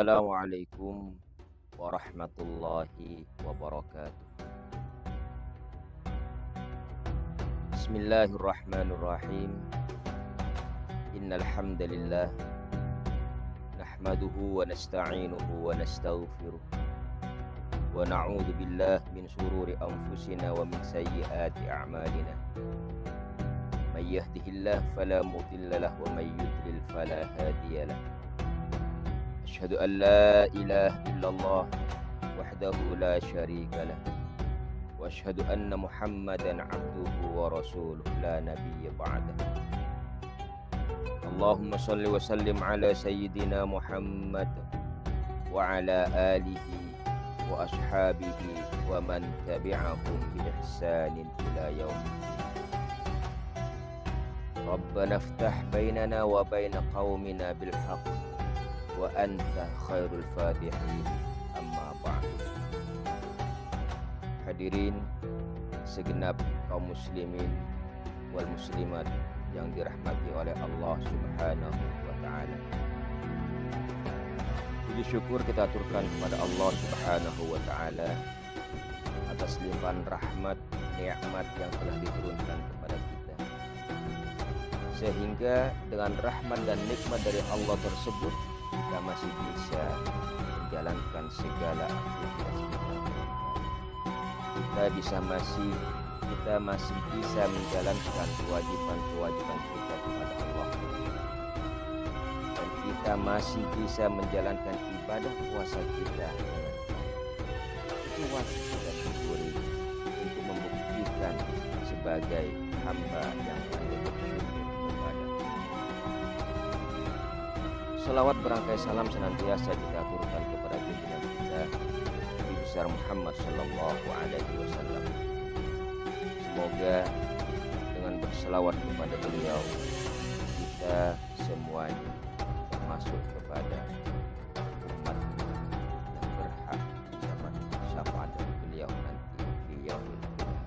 Assalamualaikum warahmatullahi wabarakatuh. Bismillahirrahmanirrahim. Innal hamdalillah nahmaduhu wa nasta'inuhu wa nastaghfiruh wa na'udzu billahi min shururi anfusina wa min sayyiati a'malina. May yahdihillahu fala mudilla lahu wa may yudlil fala hadiya lahu. Asyhadu an la ilaha illallah wahdahu la syarika lah wa asyhadu anna Muhammadan abduhu wa rasuluh la nabiyya ba'dah. Allahumma shalli wa sallim ala sayyidina Muhammad wa ala alihi wa ashabihi wa man tabi'ahum bi ihsanin ila yaumiddin. Rabbana iftah bainana wa baina qaumina bil haqq wa anta khairul fatihin, amma ba'du. Hadirin segenap kaum muslimin wal muslimat yang dirahmati oleh Allah Subhanahu wa taala. Puji syukur kita aturkan kepada Allah Subhanahu wa taala atas limpahan rahmat nikmat yang telah diturunkan kepada kita, sehingga dengan rahmat dan nikmat dari Allah tersebut kita masih bisa menjalankan segala aktivitas kita masih bisa menjalankan kewajiban kita kepada Allah, dan kita masih bisa menjalankan ibadah puasa kita dengan baik. Itu wajib kita syukuri untuk membuktikan sebagai hamba yang pandai bersyukur kepada Allah. Salawat berangkai salam senantiasa kita aturkan kepada junjungan kita Nabi besar Muhammad sallallahu alaihi wasallam. Semoga dengan berselawat kepada beliau kita semuanya termasuk kepada umat yang berhak mendapat syafaat dari beliau nanti di yaumil qiyamah.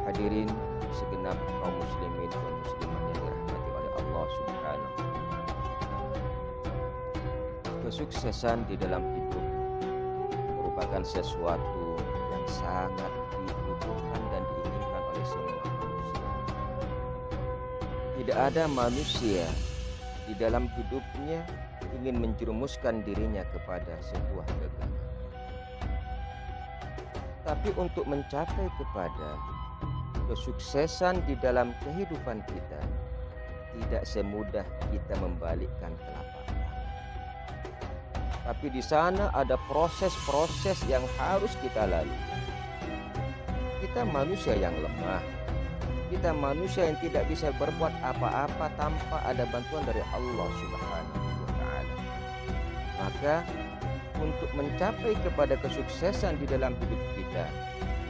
Hadirin segenap kaum muslimin dan muslimat yang dirahmati oleh Allah Subhanahu wa taala. Kesuksesan di dalam hidup merupakan sesuatu yang sangat dibutuhkan dan diinginkan oleh semua manusia. Tidak ada manusia di dalam hidupnya ingin menjerumuskan dirinya kepada sebuah kegagalan. Tapi untuk mencapai kepada kesuksesan di dalam kehidupan kita, tidak semudah kita membalikkan telapak tangan. Tapi di sana ada proses-proses yang harus kita lalui. Kita manusia yang lemah. Kita manusia yang tidak bisa berbuat apa-apa tanpa ada bantuan dari Allah Subhanahu wa taala. Maka untuk mencapai kepada kesuksesan di dalam hidup kita,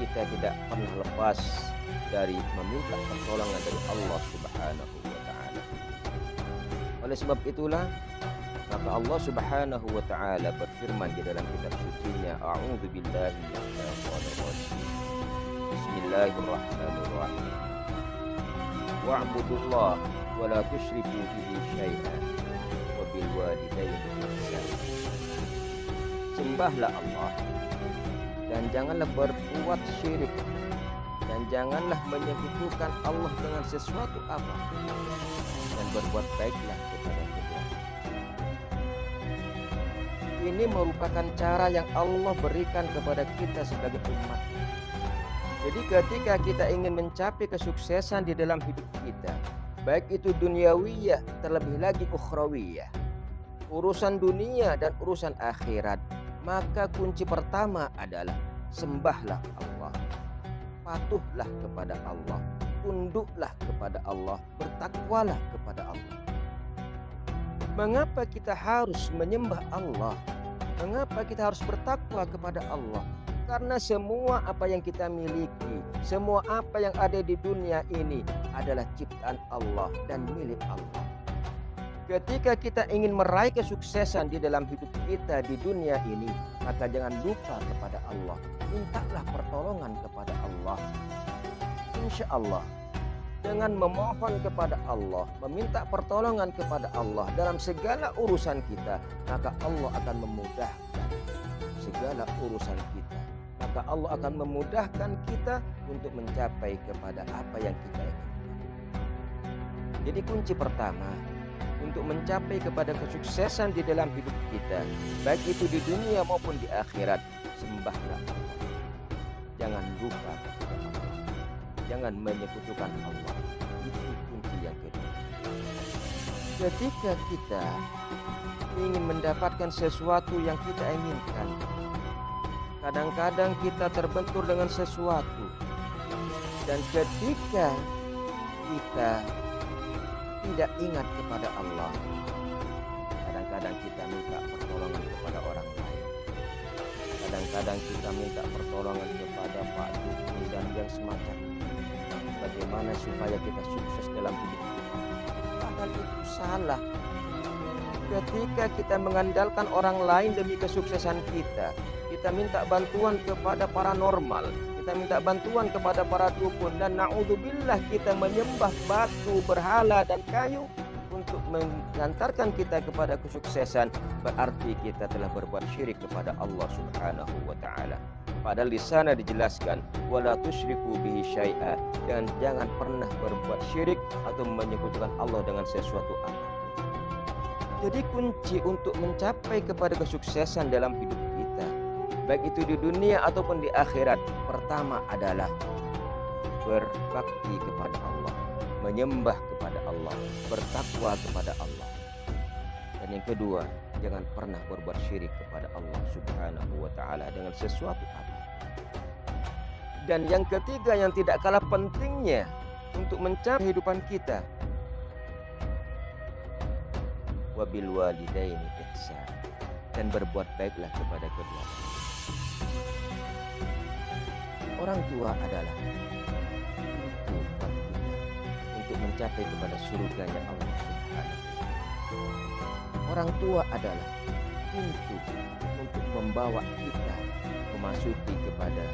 kita tidak pernah lepas dari meminta pertolongan dari Allah Subhanahu wa taala. Oleh sebab itulah maka Allah Subhanahu wa taala berfirman di dalam kitab suci-Nya, A'udzu billahi minasyaitonir rajim. Bismillahirrahmanirrahim. Wa'budullah wa la tusyriku bihi syai'an wa bil walidayni ihsana. Sembahlah Allah dan janganlah berbuat syirik, dan janganlah menyekutukan Allah dengan sesuatu apa, dan berbuat baiklah kepada kedua. Ini merupakan cara yang Allah berikan kepada kita sebagai umat. Jadi ketika kita ingin mencapai kesuksesan di dalam hidup kita, baik itu duniawiyah terlebih lagi ukhrawiyah, urusan dunia dan urusan akhirat, maka kunci pertama adalah sembahlah Allah, patuhlah kepada Allah, tunduklah kepada Allah, bertakwalah kepada Allah. Mengapa kita harus menyembah Allah? Mengapa kita harus bertakwa kepada Allah? Karena semua apa yang kita miliki, semua apa yang ada di dunia ini adalah ciptaan Allah dan milik Allah. Ketika kita ingin meraih kesuksesan di dalam hidup kita di dunia ini, maka jangan lupa kepada Allah. Mintalah pertolongan kepada Allah. Insya Allah dengan memohon kepada Allah, meminta pertolongan kepada Allah dalam segala urusan kita, maka Allah akan memudahkan segala urusan kita. Maka Allah akan memudahkan kita untuk mencapai kepada apa yang kita inginkan. Jadi kunci pertama untuk mencapai kepada kesuksesan di dalam hidup kita, baik itu di dunia maupun di akhirat, sembahlah Allah. Jangan lupa kepada Allah. Jangan menyekutukan Allah. Itu kunci yang kedua. Ketika kita ingin mendapatkan sesuatu yang kita inginkan, kadang-kadang kita terbentur dengan sesuatu. Dan ketika kita tidak ingat kepada Allah, kadang-kadang kita minta pertolongan kepada orang lain. Kadang-kadang kita minta pertolongan kepada Pak Dukun dan yang semacam itu. Bagaimana supaya kita sukses dalam hidup kita? Padahal itu salah. Ketika kita mengandalkan orang lain demi kesuksesan kita, kita minta bantuan kepada paranormal, kita minta bantuan kepada para dukun, dan na'udzubillah kita menyembah batu, berhala, dan kayu untuk mengantarkan kita kepada kesuksesan, berarti kita telah berbuat syirik kepada Allah Subhanahu wa taala. Padahal di sana dijelaskan wala tusyriku bihi syai'a, dan jangan pernah berbuat syirik atau menyekutukan Allah dengan sesuatu apapun. Jadi kunci untuk mencapai kepada kesuksesan dalam hidup kita, baik itu di dunia ataupun di akhirat, pertama adalah berbakti kepada Allah, menyembah kepada Allah, bertakwa kepada Allah. Dan yang kedua, jangan pernah berbuat syirik kepada Allah Subhanahu wa taala dengan sesuatu apa. Dan yang ketiga yang tidak kalah pentingnya untuk mencapai kehidupan kita, wabil walidaini ihsan, dan berbuat baiklah kepada kedua orang tua adalah pintu buat kita untuk mencapai kepada surganya Allah Subhanahu. Orang tua adalah pintu untuk membawa kita memasuki kepada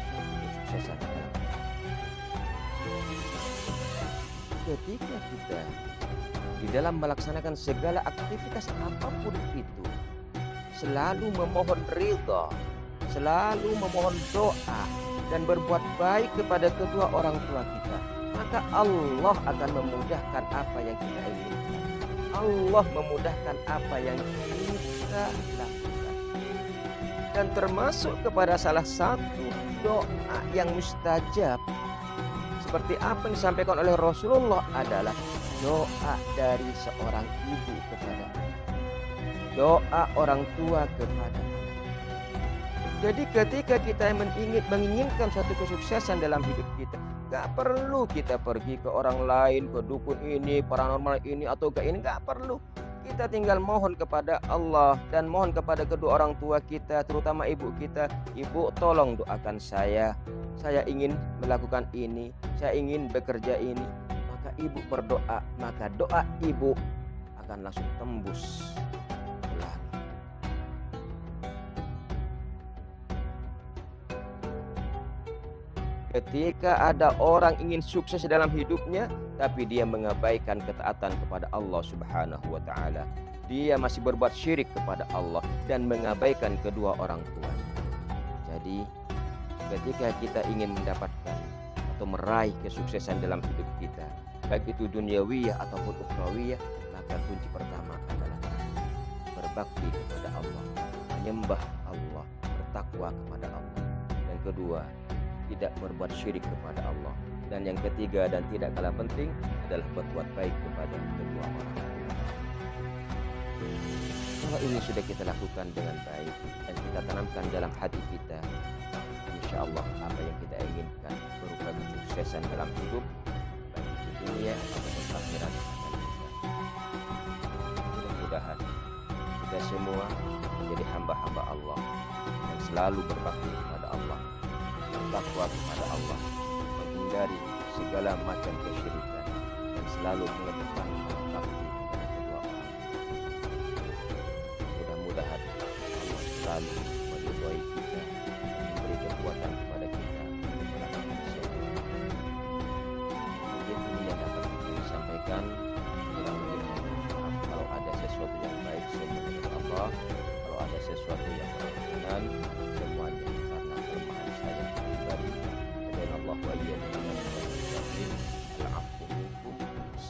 kesuksesan dalam hidup. Ketika kita di dalam melaksanakan segala aktivitas apapun itu selalu memohon ridha, selalu memohon doa, dan berbuat baik kepada kedua orang tua kita, maka Allah akan memudahkan apa yang kita inginkan. Allah memudahkan apa yang kita lakukan. Dan termasuk kepada salah satu doa yang mustajab seperti apa yang disampaikan oleh Rasulullah adalah doa dari seorang ibu kepada anak, doa orang tua kepada anak. Jadi ketika kita menginginkan suatu kesuksesan dalam hidup kita, gak perlu kita pergi ke orang lain, ke dukun ini, paranormal ini, atau ke ini, gak perlu. Kita tinggal mohon kepada Allah dan mohon kepada kedua orang tua kita, terutama ibu kita. Ibu, tolong doakan saya ingin melakukan ini, saya ingin bekerja ini. Maka ibu berdoa, maka doa ibu akan langsung tembus ke langit. Ketika ada orang ingin sukses dalam hidupnya, tapi dia mengabaikan ketaatan kepada Allah Subhanahu wa taala, dia masih berbuat syirik kepada Allah dan mengabaikan kedua orang tuanya. Jadi ketika kita ingin mendapatkan atau meraih kesuksesan dalam hidup kita, baik itu duniawiyah ataupun ukhrawiyah, maka kunci pertama adalah berbakti kepada Allah, menyembah Allah, bertakwa kepada Allah. Yang kedua, tidak berbuat syirik kepada Allah. Dan yang ketiga dan tidak kalah penting adalah berbuat baik kepada kedua orang tua. Kalau ini sudah kita lakukan dengan baik dan kita tanamkan dalam hati kita, insya Allah apa yang kita inginkan berupa kesuksesan dalam hidup, baik itu dunia ataupun akhirat, akan kita. Mudah-mudahan kita semua menjadi hamba-hamba Allah yang selalu berbakti kepada Allah, bertakwa kepada Allah, menghindari segala macam kesyirikan, dan selalu mengedepankan bakti kepada kedua orang. Mudah-mudahan Allah selalu meridhai kita dan memberi kekuatan kepada kita untuk melakukan semua.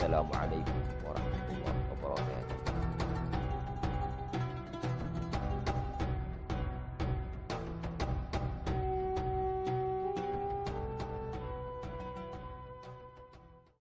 Wassalamualaikum